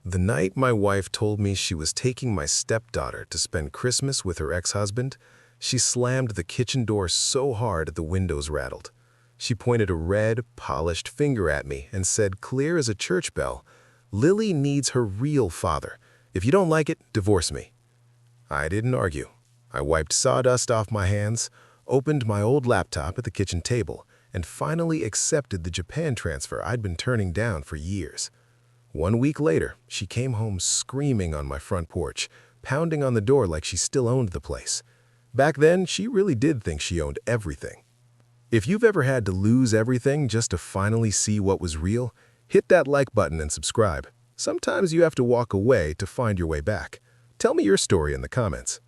The night my wife told me she was taking my stepdaughter to spend Christmas with her ex-husband, she slammed the kitchen door so hard the windows rattled. She pointed a red, polished finger at me and said, clear as a church bell, "Lily needs her real father. If you don't like it, divorce me." I didn't argue. I wiped sawdust off my hands, opened my old laptop at the kitchen table, and finally accepted the Japan transfer I'd been turning down for years. 1 week later, she came home screaming on my front porch, pounding on the door like she still owned the place. Back then, she really did think she owned everything. If you've ever had to lose everything just to finally see what was real, hit that like button and subscribe. Sometimes you have to walk away to find your way back. Tell me your story in the comments.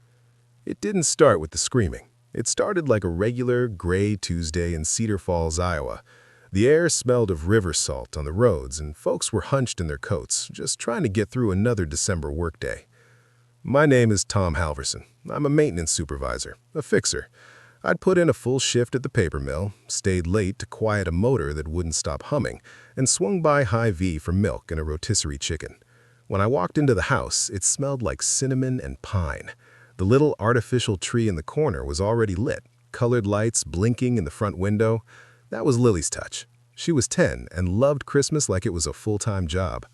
It didn't start with the screaming. It started like a regular, gray Tuesday in Cedar Falls, Iowa. The air smelled of river salt on the roads, and folks were hunched in their coats, just trying to get through another December workday. My name is Tom Halverson. I'm a maintenance supervisor, a fixer. I'd put in a full shift at the paper mill, stayed late to quiet a motor that wouldn't stop humming, and swung by Hy-Vee for milk and a rotisserie chicken. When I walked into the house, it smelled like cinnamon and pine. The little artificial tree in the corner was already lit, colored lights blinking in the front window. That was Lily's touch. She was 10 and loved Christmas like it was a full-time job.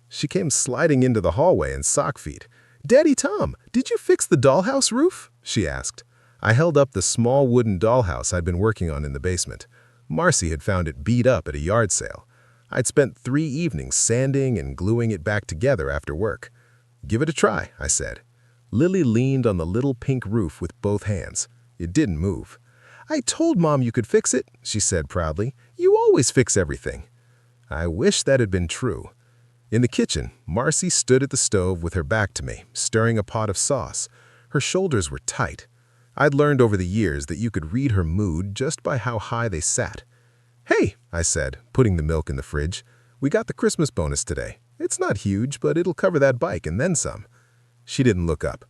She came sliding into the hallway in sock feet. "Daddy Tom, did you fix the dollhouse roof?" she asked. I held up the small wooden dollhouse I'd been working on in the basement. Marcy had found it beat up at a yard sale. I'd spent 3 evenings sanding and gluing it back together after work. "Give it a try," I said. Lily leaned on the little pink roof with both hands. It didn't move. "I told Mom you could fix it," she said proudly. "You always fix everything." I wish that had been true. In the kitchen, Marcy stood at the stove with her back to me, stirring a pot of sauce. Her shoulders were tight. I'd learned over the years that you could read her mood just by how high they sat. "Hey," I said, putting the milk in the fridge. "We got the Christmas bonus today. It's not huge, but it'll cover that bike and then some." She didn't look up.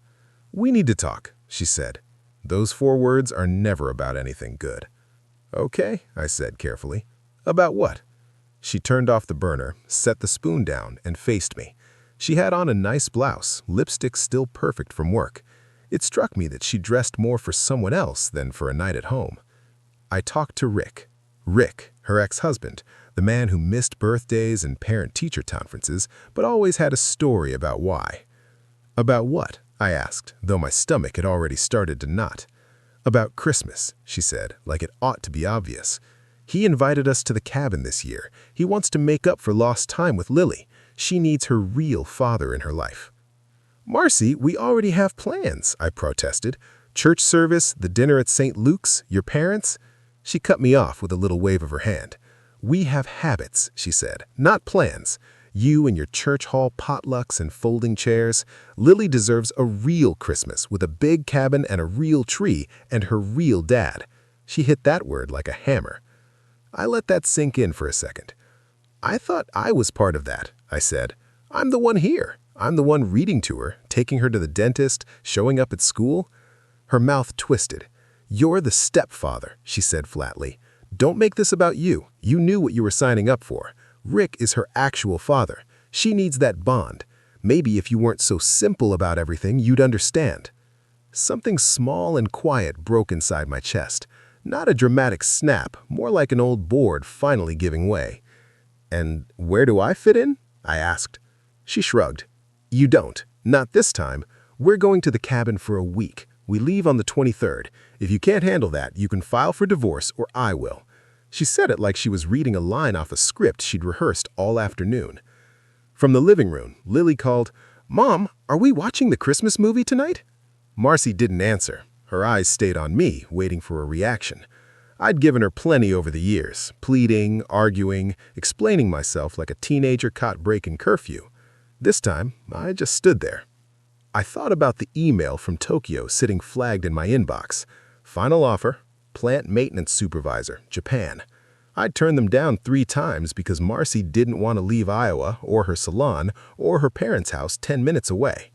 "We need to talk," she said. Those 4 words are never about anything good. "Okay," I said carefully. "About what?" She turned off the burner, set the spoon down, and faced me. She had on a nice blouse, lipstick still perfect from work. It struck me that she dressed more for someone else than for a night at home. I talked to Rick. Rick, her ex-husband, the man who missed birthdays and parent-teacher conferences, but always had a story about why. "About what?" I asked, though my stomach had already started to knot. "About Christmas," she said, like it ought to be obvious. "He invited us to the cabin this year. He wants to make up for lost time with Lily. She needs her real father in her life." "Marcy, we already have plans," I protested. "Church service, the dinner at St. Luke's, your parents." She cut me off with a little wave of her hand. "We have habits," she said, "not plans. You and your church hall potlucks and folding chairs. Lily deserves a real Christmas with a big cabin and a real tree and her real dad." She hit that word like a hammer. I let that sink in for a second. "I thought I was part of that," I said. "I'm the one here. I'm the one reading to her, taking her to the dentist, showing up at school." Her mouth twisted. "You're the stepfather," she said flatly. "Don't make this about you. You knew what you were signing up for. Rick is her actual father. She needs that bond. Maybe if you weren't so simple about everything, you'd understand." Something small and quiet broke inside my chest. Not a dramatic snap, more like an old board finally giving way. "And where do I fit in?" I asked. She shrugged. "You don't. Not this time. We're going to the cabin for a week. We leave on the 23rd. If you can't handle that, you can file for divorce or I will." She said it like she was reading a line off a script she'd rehearsed all afternoon. From the living room, Lily called, "Mom, are we watching the Christmas movie tonight?" Marcy didn't answer. Her eyes stayed on me, waiting for a reaction. I'd given her plenty over the years, pleading, arguing, explaining myself like a teenager caught breaking curfew. This time, I just stood there. I thought about the email from Tokyo sitting flagged in my inbox. Final offer, plant maintenance supervisor, Japan. I'd turned them down 3 times because Marcy didn't want to leave Iowa or her salon or her parents' house 10 minutes away.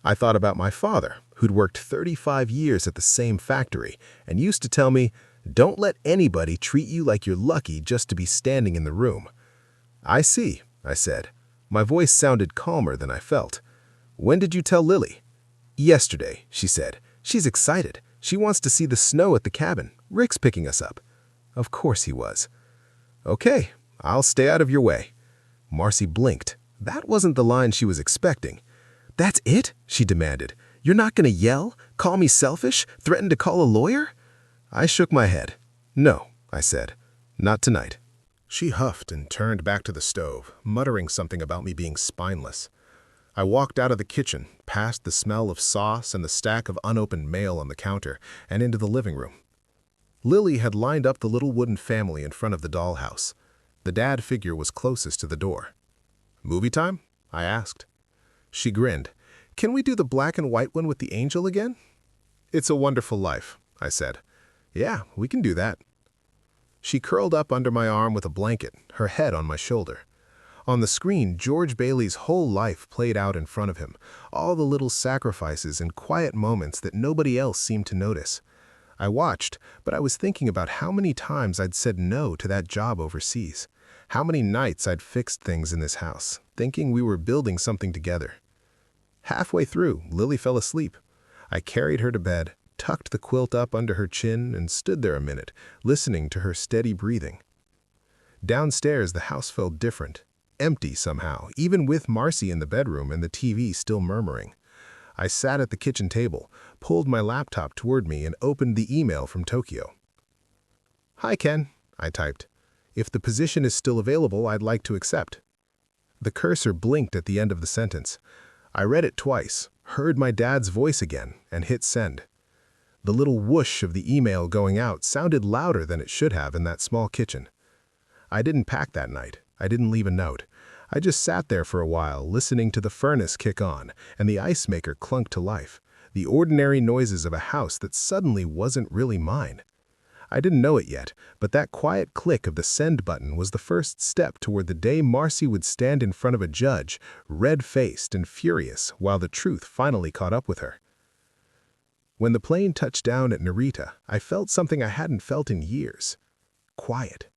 I thought about my father, who'd worked 35 years at the same factory and used to tell me, "Don't let anybody treat you like you're lucky just to be standing in the room." "I see," I said. My voice sounded calmer than I felt. "When did you tell Lily?" "Yesterday," she said. "She's excited. She wants to see the snow at the cabin. Rick's picking us up." Of course he was. "Okay, I'll stay out of your way." Marcy blinked. That wasn't the line she was expecting. "That's it?" she demanded. "You're not going to yell? Call me selfish? Threaten to call a lawyer?" I shook my head. "No," I said. "Not tonight." She huffed and turned back to the stove, muttering something about me being spineless. I walked out of the kitchen, past the smell of sauce and the stack of unopened mail on the counter, and into the living room. Lily had lined up the little wooden family in front of the dollhouse. The dad figure was closest to the door. "Movie time?" I asked. She grinned. "Can we do the black and white one with the angel again?" "It's a Wonderful Life," I said. "Yeah, we can do that." She curled up under my arm with a blanket, her head on my shoulder. On the screen, George Bailey's whole life played out in front of him, all the little sacrifices and quiet moments that nobody else seemed to notice. I watched, but I was thinking about how many times I'd said no to that job overseas. How many nights I'd fixed things in this house, thinking we were building something together. Halfway through, Lily fell asleep. I carried her to bed, tucked the quilt up under her chin, and stood there a minute, listening to her steady breathing. Downstairs, the house felt different, empty somehow, even with Marcy in the bedroom and the TV still murmuring. I sat at the kitchen table, pulled my laptop toward me, and opened the email from Tokyo. "Hi, Ken," I typed. "If the position is still available, I'd like to accept." The cursor blinked at the end of the sentence. I read it twice, heard my dad's voice again, and hit send. The little whoosh of the email going out sounded louder than it should have in that small kitchen. I didn't pack that night. I didn't leave a note. I just sat there for a while, listening to the furnace kick on and the ice maker clunk to life, the ordinary noises of a house that suddenly wasn't really mine. I didn't know it yet, but that quiet click of the send button was the first step toward the day Marcy would stand in front of a judge, red-faced and furious, while the truth finally caught up with her. When the plane touched down at Narita, I felt something I hadn't felt in years. Quiet.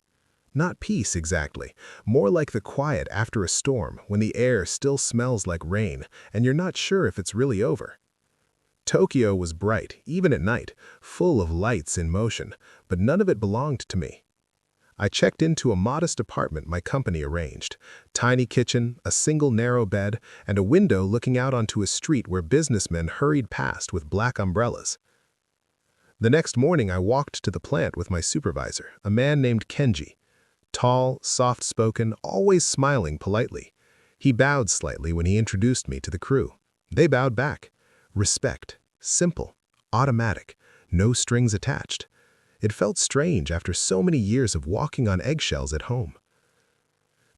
Not peace exactly, more like the quiet after a storm when the air still smells like rain and you're not sure if it's really over. Tokyo was bright, even at night, full of lights in motion, but none of it belonged to me. I checked into a modest apartment my company arranged. Tiny kitchen, a single narrow bed, and a window looking out onto a street where businessmen hurried past with black umbrellas. The next morning I walked to the plant with my supervisor, a man named Kenji. Tall, soft-spoken, always smiling politely. He bowed slightly when he introduced me to the crew. They bowed back. Respect. Simple. Automatic. No strings attached. It felt strange after so many years of walking on eggshells at home.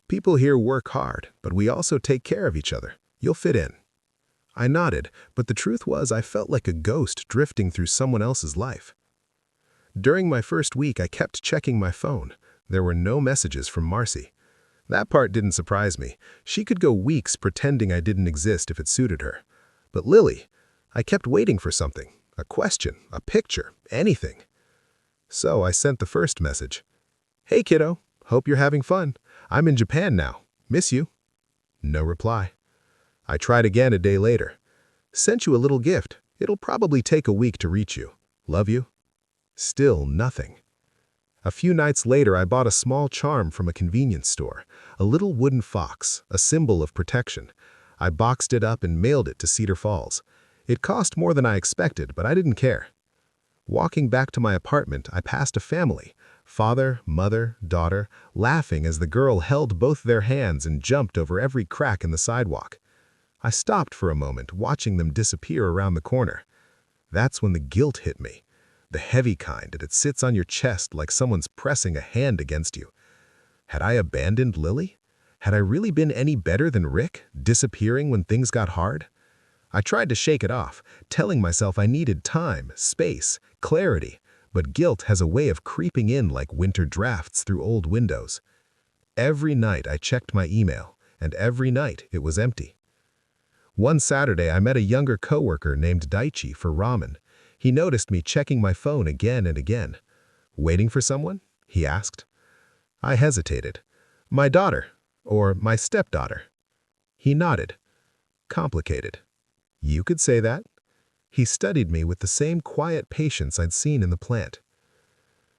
"People here work hard, but we also take care of each other. You'll fit in." I nodded, but the truth was I felt like a ghost drifting through someone else's life. During my first week, I kept checking my phone. There were no messages from Marcy. That part didn't surprise me. She could go weeks pretending I didn't exist if it suited her. But Lily, I kept waiting for something, a question, a picture, anything. So I sent the first message. "Hey kiddo, hope you're having fun. I'm in Japan now. Miss you." No reply. I tried again a day later. "Sent you a little gift. It'll probably take a week to reach you. Love you." Still nothing. A few nights later, I bought a small charm from a convenience store, a little wooden fox, a symbol of protection. I boxed it up and mailed it to Cedar Falls. It cost more than I expected, but I didn't care. Walking back to my apartment, I passed a family, father, mother, daughter, laughing as the girl held both their hands and jumped over every crack in the sidewalk. I stopped for a moment, watching them disappear around the corner. That's when the guilt hit me. The heavy kind that it sits on your chest like someone's pressing a hand against you. Had I abandoned Lily? Had I really been any better than Rick, disappearing when things got hard? I tried to shake it off, telling myself I needed time, space, clarity, but guilt has a way of creeping in like winter drafts through old windows. Every night I checked my email, and every night it was empty. One Saturday I met a younger coworker named Daichi for ramen. He noticed me checking my phone again and again. "Waiting for someone?" he asked. I hesitated. "My daughter, or my stepdaughter." He nodded. Complicated. You could say that. He studied me with the same quiet patience I'd seen in the plant.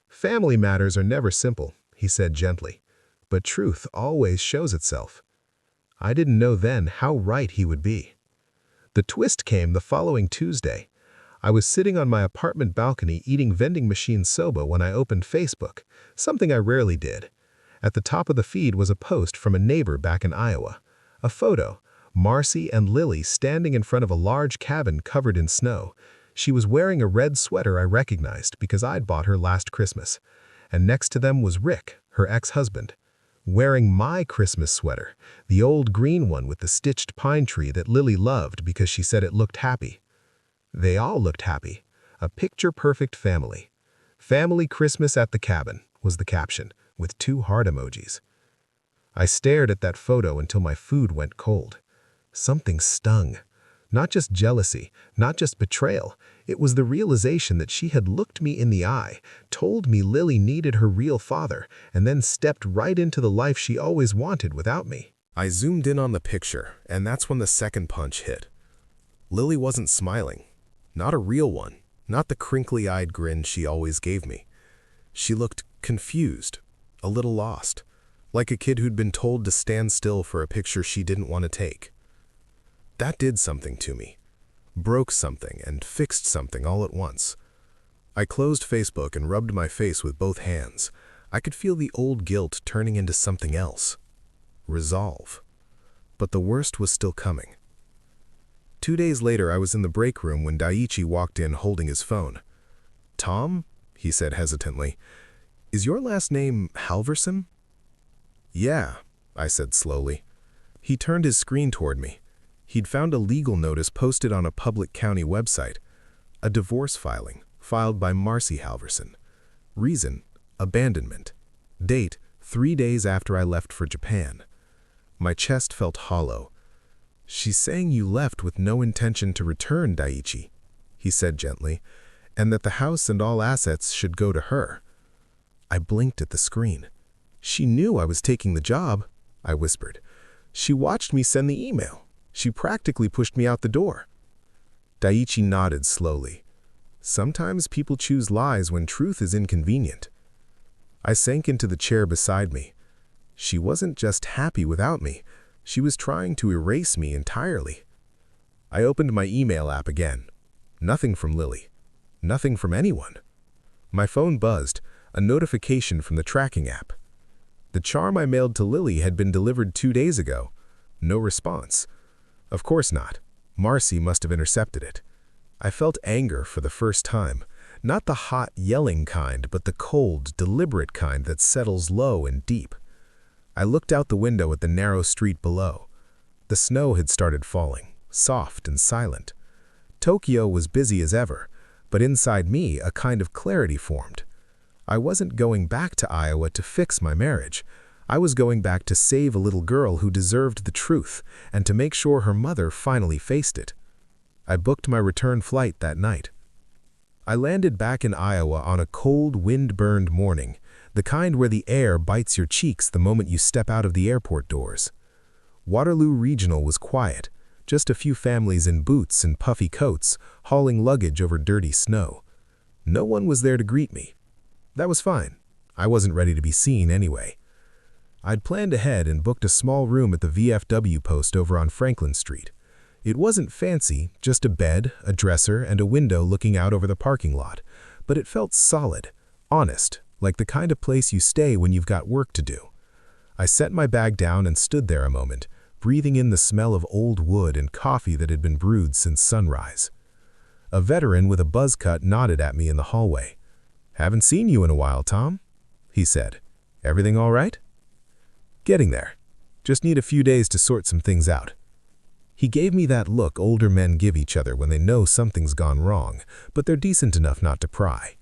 Family matters are never simple, he said gently, but truth always shows itself. I didn't know then how right he would be. The twist came the following Tuesday. I was sitting on my apartment balcony eating vending machine soba when I opened Facebook, something I rarely did. At the top of the feed was a post from a neighbor back in Iowa. A photo, Marcy and Lily standing in front of a large cabin covered in snow. She was wearing a red sweater I recognized because I'd bought her last Christmas. And next to them was Rick, her ex-husband, wearing my Christmas sweater, the old green one with the stitched pine tree that Lily loved because she said it looked happy. They all looked happy. A picture-perfect family. Family Christmas at the cabin was the caption, with 2 heart emojis. I stared at that photo until my food went cold. Something stung. Not just jealousy, not just betrayal. It was the realization that she had looked me in the eye, told me Lily needed her real father, and then stepped right into the life she always wanted without me. I zoomed in on the picture, and that's when the second punch hit. Lily wasn't smiling. Not a real one. Not the crinkly-eyed grin she always gave me. She looked confused, a little lost, like a kid who'd been told to stand still for a picture she didn't want to take. That did something to me, broke something and fixed something all at once. I closed Facebook and rubbed my face with both hands. I could feel the old guilt turning into something else. Resolve. But the worst was still coming. 2 days later, I was in the break room when Daiichi walked in holding his phone. "Tom," he said hesitantly, "is your last name Halverson?" "Yeah," I said slowly. He turned his screen toward me. He'd found a legal notice posted on a public county website. A divorce filing, filed by Marcy Halverson. Reason, abandonment. Date, 3 days after I left for Japan. My chest felt hollow. "She's saying you left with no intention to return, Daiichi," he said gently, "and that the house and all assets should go to her." I blinked at the screen. "She knew I was taking the job," I whispered. "She watched me send the email. She practically pushed me out the door." Daiichi nodded slowly. "Sometimes people choose lies when truth is inconvenient." I sank into the chair beside me. She wasn't just happy without me. She was trying to erase me entirely. I opened my email app again. Nothing from Lily. Nothing from anyone. My phone buzzed, a notification from the tracking app. The charm I mailed to Lily had been delivered 2 days ago. No response. Of course not. Marcy must have intercepted it. I felt anger for the first time. Not the hot, yelling kind, but the cold, deliberate kind that settles low and deep. I looked out the window at the narrow street below. The snow had started falling, soft and silent. Tokyo was busy as ever, but inside me a kind of clarity formed. I wasn't going back to Iowa to fix my marriage. I was going back to save a little girl who deserved the truth and to make sure her mother finally faced it. I booked my return flight that night. I landed back in Iowa on a cold, wind-burned morning, the kind where the air bites your cheeks the moment you step out of the airport doors. Waterloo Regional was quiet, just a few families in boots and puffy coats hauling luggage over dirty snow. No one was there to greet me. That was fine. I wasn't ready to be seen anyway. I'd planned ahead and booked a small room at the VFW post over on Franklin Street. It wasn't fancy, just a bed, a dresser, and a window looking out over the parking lot, but it felt solid, honest, like the kind of place you stay when you've got work to do. I set my bag down and stood there a moment, breathing in the smell of old wood and coffee that had been brewed since sunrise. A veteran with a buzz cut nodded at me in the hallway. "Haven't seen you in a while, Tom," he said. "Everything all right?" "Getting there. Just need a few days to sort some things out." He gave me that look older men give each other when they know something's gone wrong, but they're decent enough not to pry.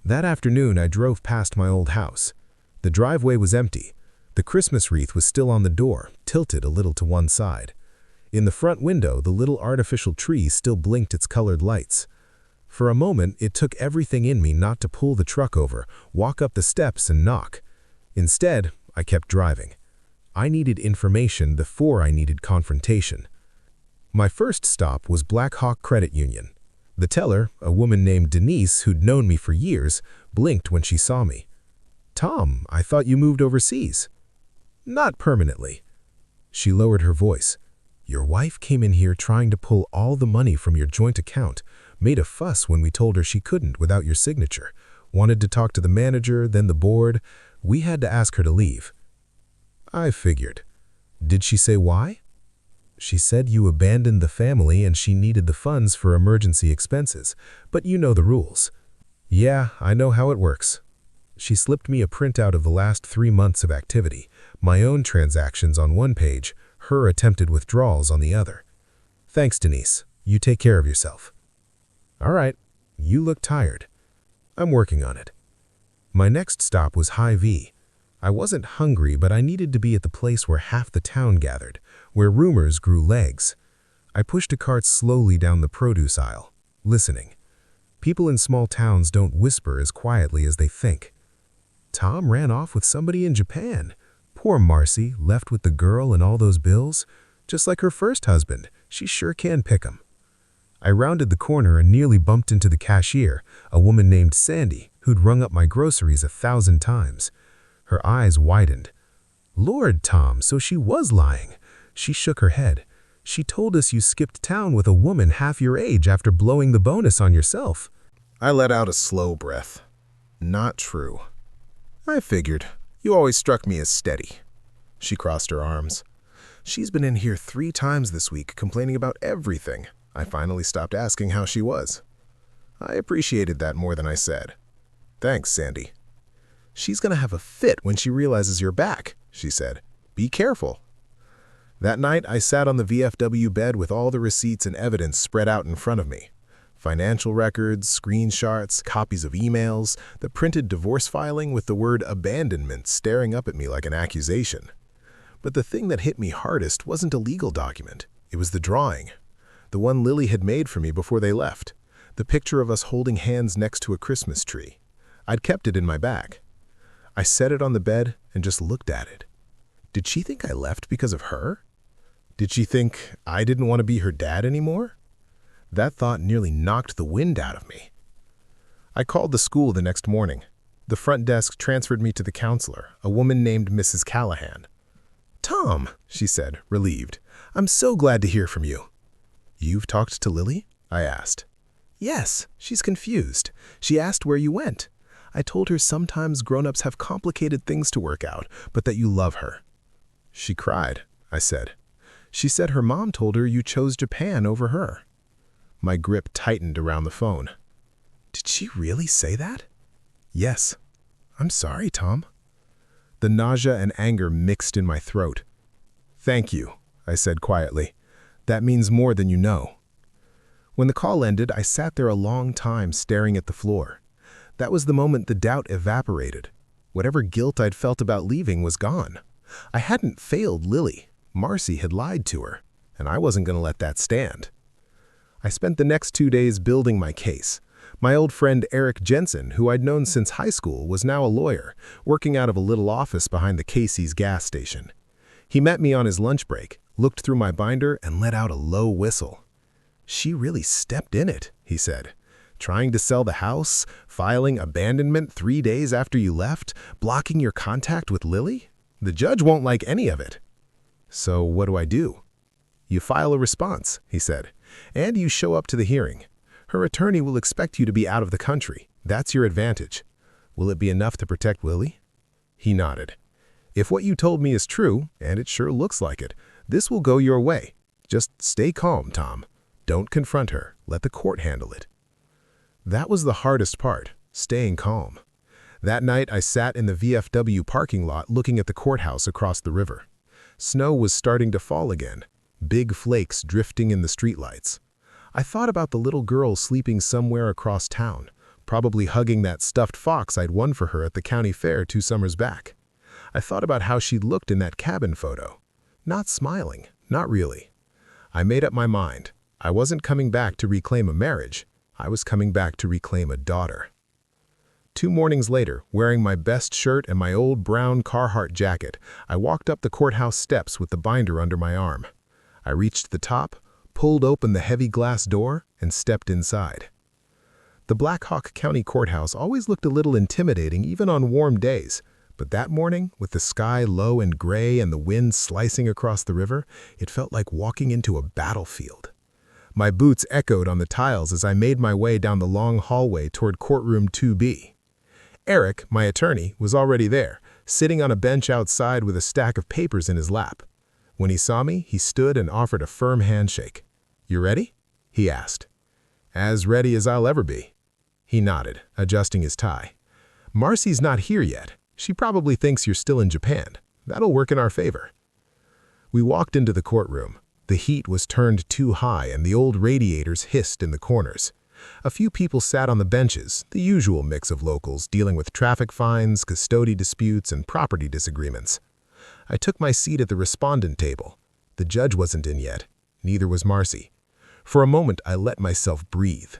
That afternoon, I drove past my old house. The driveway was empty. The Christmas wreath was still on the door, tilted a little to one side. In the front window, the little artificial tree still blinked its colored lights. For a moment, it took everything in me not to pull the truck over, walk up the steps, and knock. Instead, I kept driving. I needed information before I needed confrontation. My first stop was Black Hawk Credit Union. The teller, a woman named Denise who'd known me for years, blinked when she saw me. "Tom, I thought you moved overseas." "Not permanently." She lowered her voice. "Your wife came in here trying to pull all the money from your joint account, made a fuss when we told her she couldn't without your signature, wanted to talk to the manager, then the board. We had to ask her to leave." I figured. "Did she say why?" "She said you abandoned the family and she needed the funds for emergency expenses, but you know the rules." "Yeah, I know how it works." She slipped me a printout of the last 3 months of activity, my own transactions on one page, her attempted withdrawals on the other. "Thanks, Denise. You take care of yourself." "All right. You look tired." "I'm working on it." My next stop was Hy-Vee. I wasn't hungry, but I needed to be at the place where half the town gathered, where rumors grew legs. I pushed a cart slowly down the produce aisle, listening. People in small towns don't whisper as quietly as they think. Tom ran off with somebody in Japan. Poor Marcy, left with the girl and all those bills. Just like her first husband, she sure can pick 'em. I rounded the corner and nearly bumped into the cashier, a woman named Sandy, who'd rung up my groceries 1,000 times. Her eyes widened. "Lord, Tom, so she was lying." She shook her head. "She told us you skipped town with a woman half your age after blowing the bonus on yourself." I let out a slow breath. "Not true." "I figured. You always struck me as steady." She crossed her arms. "She's been in here 3 times this week complaining about everything." I finally stopped asking how she was. I appreciated that more than I said. "Thanks, Sandy." "She's gonna have a fit when she realizes you're back," she said. "Be careful." That night, I sat on the VFW bed with all the receipts and evidence spread out in front of me. Financial records, screenshots, copies of emails, the printed divorce filing with the word abandonment staring up at me like an accusation. But the thing that hit me hardest wasn't a legal document. It was the drawing. The one Lily had made for me before they left. The picture of us holding hands next to a Christmas tree. I'd kept it in my bag. I set it on the bed and just looked at it. Did she think I left because of her? Did she think I didn't want to be her dad anymore? That thought nearly knocked the wind out of me. I called the school the next morning. The front desk transferred me to the counselor, a woman named Mrs. Callahan. "Tom," she said, relieved, "I'm so glad to hear from you." "You've talked to Lily?" I asked. "Yes, she's confused. She asked where you went. I told her sometimes grown-ups have complicated things to work out, but that you love her." "She cried," I said. "She said her mom told her you chose Japan over her." My grip tightened around the phone. "Did she really say that?" "Yes." "I'm sorry, Tom." The nausea and anger mixed in my throat. "Thank you," I said quietly. "That means more than you know." When the call ended, I sat there a long time staring at the floor. That was the moment the doubt evaporated. Whatever guilt I'd felt about leaving was gone. I hadn't failed Lily. Marcy had lied to her, and I wasn't going to let that stand. I spent the next 2 days building my case. My old friend Eric Jensen, who I'd known since high school, was now a lawyer, working out of a little office behind the Casey's gas station. He met me on his lunch break, looked through my binder, and let out a low whistle. "She really stepped in it," he said. "Trying to sell the house, filing abandonment 3 days after you left, blocking your contact with Lily? The judge won't like any of it." "So what do I do?" "You file a response," he said, "and you show up to the hearing. Her attorney will expect you to be out of the country. That's your advantage. Will it be enough to protect Lily?" He nodded. "If what you told me is true, and it sure looks like it, this will go your way. Just stay calm, Tom. Don't confront her. Let the court handle it." That was the hardest part, staying calm. That night, I sat in the VFW parking lot looking at the courthouse across the river. Snow was starting to fall again, big flakes drifting in the streetlights. I thought about the little girl sleeping somewhere across town, probably hugging that stuffed fox I'd won for her at the county fair 2 summers back. I thought about how she'd looked in that cabin photo. Not smiling, not really. I made up my mind. I wasn't coming back to reclaim a marriage. I was coming back to reclaim a daughter. 2 mornings later, wearing my best shirt and my old brown Carhartt jacket, I walked up the courthouse steps with the binder under my arm. I reached the top, pulled open the heavy glass door, and stepped inside. The Black Hawk County Courthouse always looked a little intimidating even on warm days, but that morning, with the sky low and gray and the wind slicing across the river, it felt like walking into a battlefield. My boots echoed on the tiles as I made my way down the long hallway toward courtroom 2B. Eric, my attorney, was already there, sitting on a bench outside with a stack of papers in his lap. When he saw me, he stood and offered a firm handshake. "You ready?" he asked. "As ready as I'll ever be." He nodded, adjusting his tie. "Marcy's not here yet. She probably thinks you're still in Japan. That'll work in our favor." We walked into the courtroom. The heat was turned too high and the old radiators hissed in the corners. A few people sat on the benches, the usual mix of locals dealing with traffic fines, custody disputes, and property disagreements. I took my seat at the respondent table. The judge wasn't in yet. Neither was Marcy. For a moment, I let myself breathe.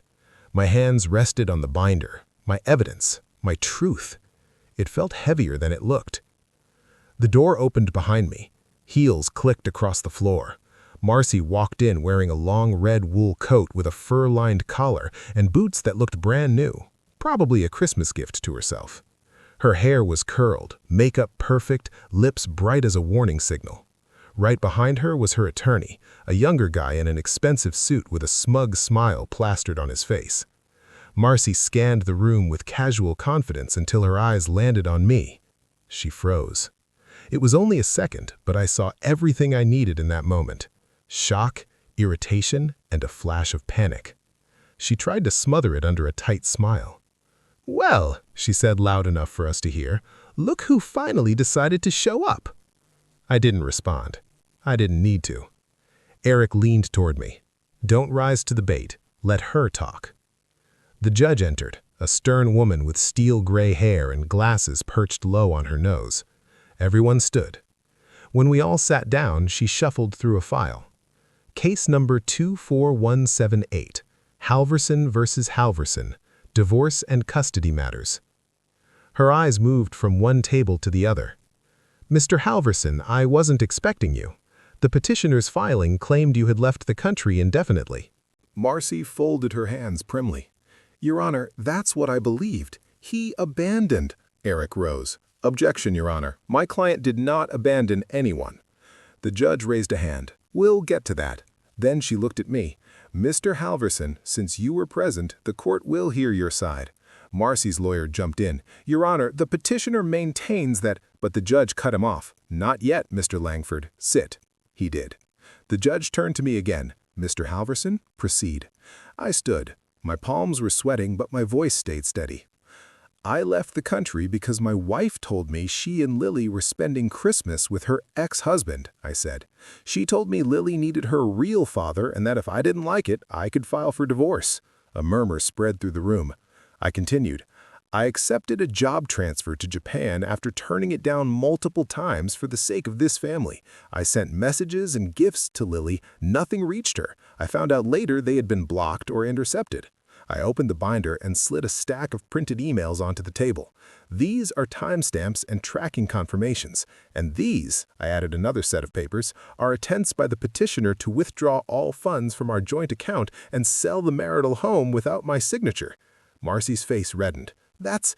My hands rested on the binder, my evidence, my truth. It felt heavier than it looked. The door opened behind me. Heels clicked across the floor. Marcy walked in wearing a long red wool coat with a fur-lined collar and boots that looked brand new, probably a Christmas gift to herself. Her hair was curled, makeup perfect, lips bright as a warning signal. Right behind her was her attorney, a younger guy in an expensive suit with a smug smile plastered on his face. Marcy scanned the room with casual confidence until her eyes landed on me. She froze. It was only a second, but I saw everything I needed in that moment. Shock, irritation, and a flash of panic. She tried to smother it under a tight smile. "Well," she said loud enough for us to hear, "look who finally decided to show up." I didn't respond. I didn't need to. Eric leaned toward me. "Don't rise to the bait. Let her talk." The judge entered, a stern woman with steel gray hair and glasses perched low on her nose. Everyone stood. When we all sat down, she shuffled through a file. Case number 24178, Halverson versus Halverson, Divorce and Custody Matters. Her eyes moved from one table to the other. "Mr. Halverson, I wasn't expecting you. The petitioner's filing claimed you had left the country indefinitely." Marcy folded her hands primly. "Your Honor, that's what I believed. He abandoned." Eric rose. "Objection, Your Honor. My client did not abandon anyone." The judge raised a hand. "We'll get to that." Then she looked at me. "Mr. Halverson, since you were present, the court will hear your side." Marcy's lawyer jumped in. "Your Honor, the petitioner maintains that—" But the judge cut him off. "Not yet, Mr. Langford. Sit." He did. The judge turned to me again. "Mr. Halverson, proceed." I stood. My palms were sweating, but my voice stayed steady. "I left the country because my wife told me she and Lily were spending Christmas with her ex-husband," I said. "She told me Lily needed her real father and that if I didn't like it, I could file for divorce." A murmur spread through the room. I continued. "I accepted a job transfer to Japan after turning it down multiple times for the sake of this family. I sent messages and gifts to Lily. Nothing reached her. I found out later they had been blocked or intercepted." I opened the binder and slid a stack of printed emails onto the table. "These are timestamps and tracking confirmations. And these," I added another set of papers, "are attempts by the petitioner to withdraw all funds from our joint account and sell the marital home without my signature." Marcy's face reddened. That's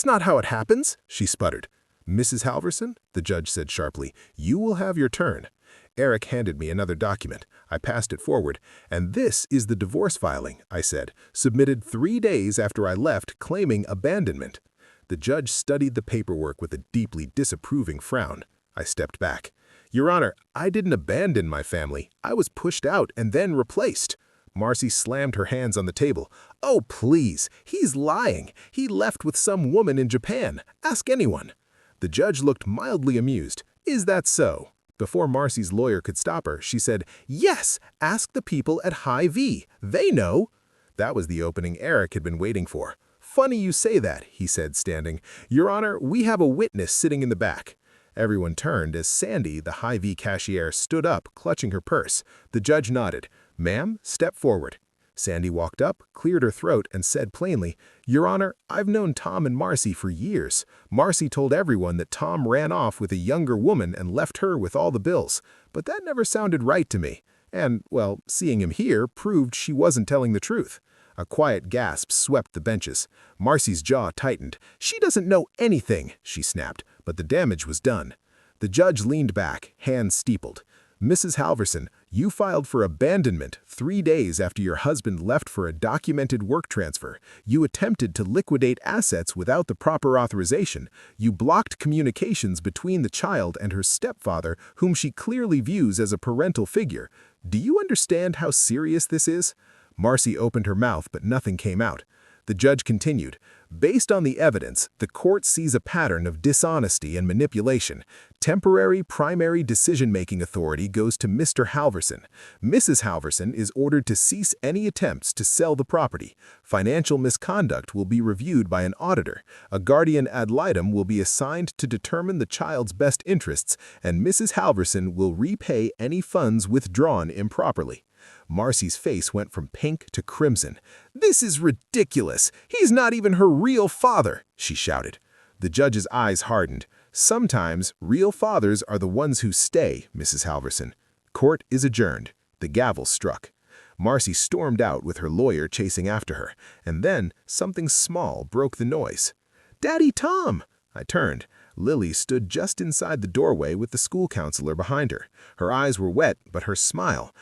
not how it happens," she sputtered. "Mrs. Halverson," the judge said sharply, "you will have your turn." Eric handed me another document. I passed it forward. "And this is the divorce filing," I said, "submitted 3 days after I left claiming abandonment." The judge studied the paperwork with a deeply disapproving frown. I stepped back. "Your Honor, I didn't abandon my family. I was pushed out and then replaced." Marcy slammed her hands on the table. "Oh, please, he's lying. He left with some woman in Japan. Ask anyone." The judge looked mildly amused. "Is that so?" Before Marcy's lawyer could stop her, she said, "Yes, ask the people at High V. They know." That was the opening Eric had been waiting for. "Funny you say that," he said, standing. "Your Honor, we have a witness sitting in the back." Everyone turned as Sandy, the High V cashier, stood up, clutching her purse. The judge nodded. "Ma'am, step forward." Sandy walked up, cleared her throat, and said plainly, "Your Honor, I've known Tom and Marcy for years. Marcy told everyone that Tom ran off with a younger woman and left her with all the bills. But that never sounded right to me. And, well, seeing him here proved she wasn't telling the truth." A quiet gasp swept the benches. Marcy's jaw tightened. "She doesn't know anything," she snapped, but the damage was done. The judge leaned back, hands steepled. "Mrs. Halverson, you filed for abandonment 3 days after your husband left for a documented work transfer. You attempted to liquidate assets without the proper authorization. You blocked communications between the child and her stepfather, whom she clearly views as a parental figure. Do you understand how serious this is?" Marcy opened her mouth, but nothing came out. The judge continued, "Based on the evidence, the court sees a pattern of dishonesty and manipulation. Temporary primary decision-making authority goes to Mr. Halverson. Mrs. Halverson is ordered to cease any attempts to sell the property. Financial misconduct will be reviewed by an auditor. A guardian ad litem will be assigned to determine the child's best interests, and Mrs. Halverson will repay any funds withdrawn improperly." Marcy's face went from pink to crimson. "This is ridiculous! He's not even her real father!" she shouted. The judge's eyes hardened. "Sometimes real fathers are the ones who stay, Mrs. Halverson. Court is adjourned." The gavel struck. Marcy stormed out with her lawyer chasing after her, and then something small broke the noise. "Daddy Tom!" I turned. Lily stood just inside the doorway with the school counselor behind her. Her eyes were wet, but her smile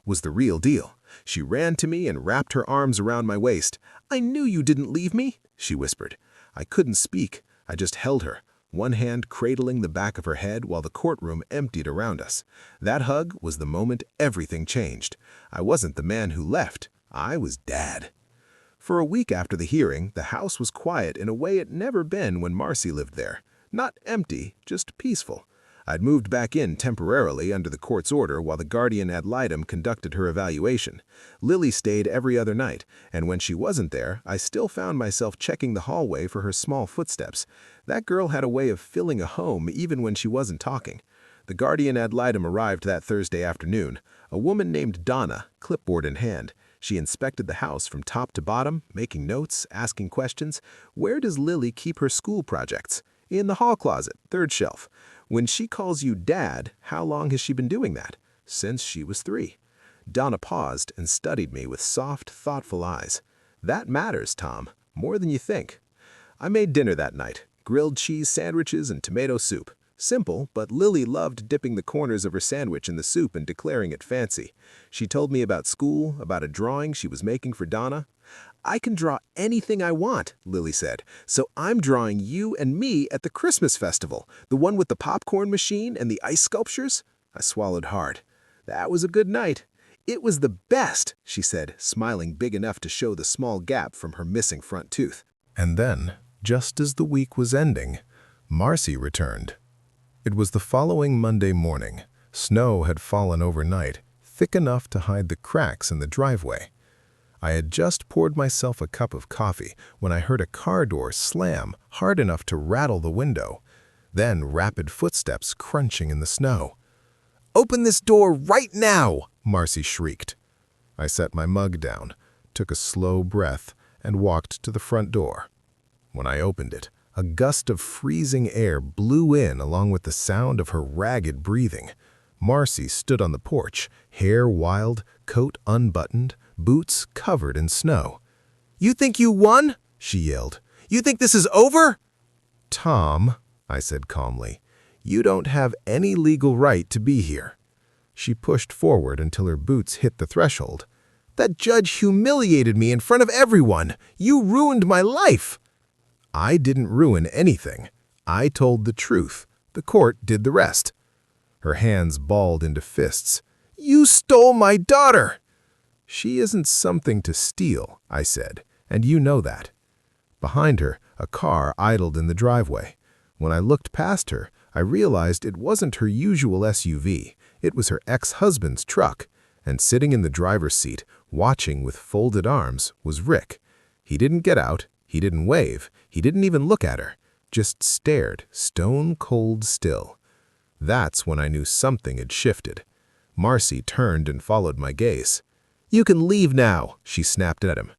was the real deal. She ran to me and wrapped her arms around my waist. "I knew you didn't leave me," she whispered. I couldn't speak. I just held her, one hand cradling the back of her head while the courtroom emptied around us. That hug was the moment everything changed. I wasn't the man who left. I was Dad. For a week after the hearing, the house was quiet in a way it never been when Marcy lived there. Not empty, just peaceful. I'd moved back in temporarily under the court's order while the guardian ad litem conducted her evaluation. Lily stayed every other night, and when she wasn't there, I still found myself checking the hallway for her small footsteps. That girl had a way of filling a home even when she wasn't talking. The guardian ad litem arrived that Thursday afternoon, a woman named Donna, clipboard in hand. She inspected the house from top to bottom, making notes, asking questions. "Where does Lily keep her school projects?" "In the hall closet, 3rd shelf." "When she calls you Dad, how long has she been doing that?" "Since she was 3. Donna paused and studied me with soft, thoughtful eyes. "That matters, Tom, more than you think." I made dinner that night, grilled cheese sandwiches and tomato soup. Simple, but Lily loved dipping the corners of her sandwich in the soup and declaring it fancy. She told me about school, about a drawing she was making for Donna. "I can draw anything I want," Lily said, "so I'm drawing you and me at the Christmas festival, the one with the popcorn machine and the ice sculptures." I swallowed hard. "That was a good night." "It was the best," she said, smiling big enough to show the small gap from her missing front tooth. And then, just as the week was ending, Marcy returned. It was the following Monday morning. Snow had fallen overnight, thick enough to hide the cracks in the driveway. I had just poured myself a cup of coffee when I heard a car door slam hard enough to rattle the window, then rapid footsteps crunching in the snow. "Open this door right now!" Marcy shrieked. I set my mug down, took a slow breath, and walked to the front door. When I opened it, a gust of freezing air blew in along with the sound of her ragged breathing. Marcy stood on the porch, hair wild, coat unbuttoned, boots covered in snow. "You think you won?" she yelled. "You think this is over?" "Tom," I said calmly, "you don't have any legal right to be here." She pushed forward until her boots hit the threshold. "That judge humiliated me in front of everyone. You ruined my life." "I didn't ruin anything. I told the truth. The court did the rest." Her hands balled into fists. "You stole my daughter!" "She isn't something to steal," I said, "and you know that." Behind her, a car idled in the driveway. When I looked past her, I realized it wasn't her usual SUV. It was her ex-husband's truck, and sitting in the driver's seat, watching with folded arms, was Rick. He didn't get out. He didn't wave. He didn't even look at her. Just stared, stone-cold still. That's when I knew something had shifted. Marcy turned and followed my gaze. "You can leave now," she snapped at him.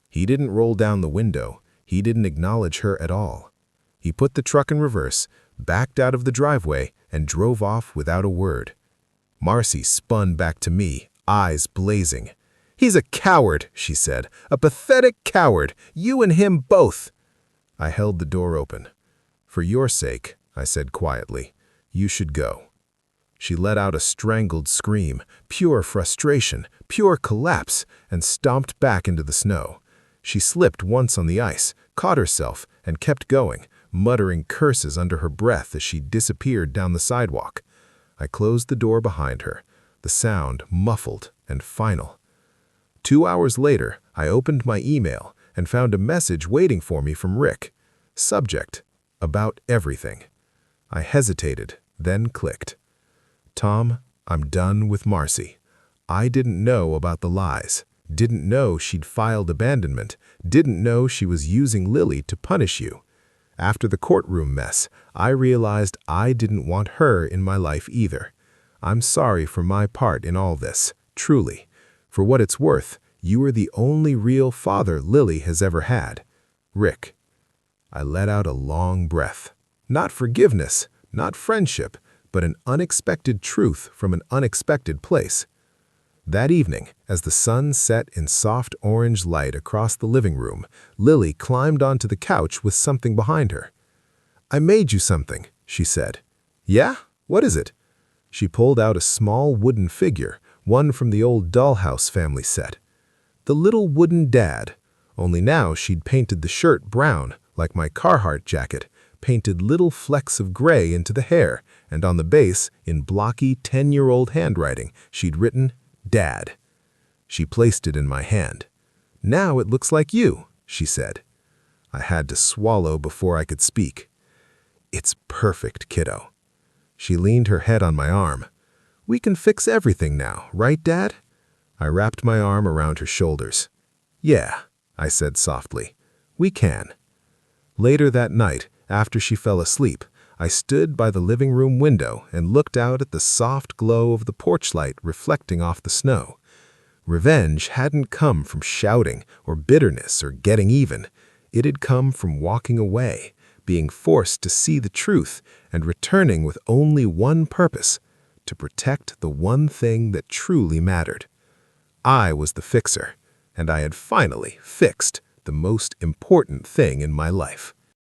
He didn't roll down the window. He didn't acknowledge her at all. He put the truck in reverse, backed out of the driveway, and drove off without a word. Marcy spun back to me, eyes blazing. "He's a coward," she said. "A pathetic coward. You and him both." I held the door open. "For your sake," I said quietly, "you should go." She let out a strangled scream, pure frustration, pure collapse, and stomped back into the snow. She slipped once on the ice, caught herself, and kept going, muttering curses under her breath as she disappeared down the sidewalk. I closed the door behind her, the sound muffled and final. 2 hours later, I opened my email and found a message waiting for me from Rick. Subject: about everything. I hesitated, then clicked. "Tom, I'm done with Marcy. I didn't know about the lies, didn't know she'd filed abandonment, didn't know she was using Lily to punish you. After the courtroom mess, I realized I didn't want her in my life either. I'm sorry for my part in all this, truly. For what it's worth, you are the only real father Lily has ever had. Rick." I let out a long breath. Not forgiveness, not friendship, but an unexpected truth from an unexpected place. That evening, as the sun set in soft orange light across the living room, Lily climbed onto the couch with something behind her. "I made you something," she said. "Yeah? What is it?" She pulled out a small wooden figure, one from the old dollhouse family set. The little wooden dad, only now she'd painted the shirt brown, like my Carhartt jacket, painted little flecks of gray into the hair, and on the base, in blocky 10-year-old handwriting, she'd written, "Dad." She placed it in my hand. "Now it looks like you," she said. I had to swallow before I could speak. "It's perfect, kiddo." She leaned her head on my arm. "We can fix everything now, right, Dad?" I wrapped my arm around her shoulders. "Yeah," I said softly. "We can." Later that night, after she fell asleep, I stood by the living room window and looked out at the soft glow of the porch light reflecting off the snow. Revenge hadn't come from shouting or bitterness or getting even. It had come from walking away, being forced to see the truth and returning with only one purpose: to protect the one thing that truly mattered. I was the fixer, and I had finally fixed the most important thing in my life.